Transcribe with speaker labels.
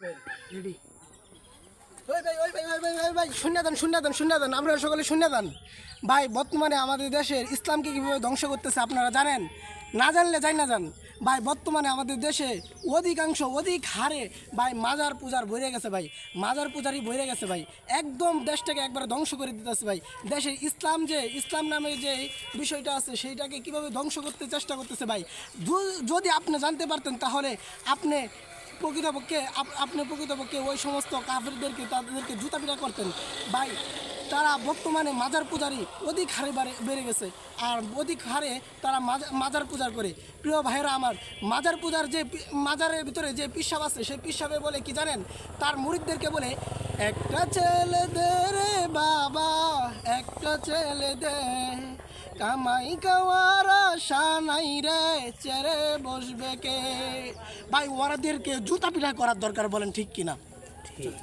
Speaker 1: Ready ভাই শূন্য দেন আপনারা সকলে শূন্য দেন ভাই। বর্তমানে আমাদের দেশের ইসলামকে কীভাবে ধ্বংস করতেছে আপনারা জানেন? না জানলে যাই না যান ভাই। বর্তমানে আমাদের দেশে অধিক হারে ভাই মাজার পূজার ভরে গেছে ভাই, মাজার পূজারই ভরে গেছে ভাই। একদম দেশটাকে একবার ধ্বংস করে দিতেছে ভাই। দেশে ইসলাম নামের যে বিষয়টা আছে সেইটাকে কীভাবে ধ্বংস করতে চেষ্টা করতেছে ভাই। যদি আপনি জানতে পারতেন তাহলে আপনি প্রকৃতপক্ষে ওই সমস্ত কাফেরদেরকে তাদেরকে জুতা পিটা করতেন ভাই। তারা বর্তমানে মাজার পূজারই অধিক হারে বেড়ে গেছে, আর অধিক হারে তারা মাজার পূজার করে। প্রিয় ভাইয়েরা আমার, মাজারের ভিতরে যে পিসাব আছে সেই পিসাবে বলে কি জানেন? তার মুরিদদেরকে বলে, একটা ছেলে দে রে বাবা, একটা ছেলে দে, কামাই খাওয়ার আশা নাই রে, চেরে বসবে কে। ভাই ওরাদেরকে জুতা পিটা করার দরকার, বলেন ঠিক কিনা?
Speaker 2: ঠিক।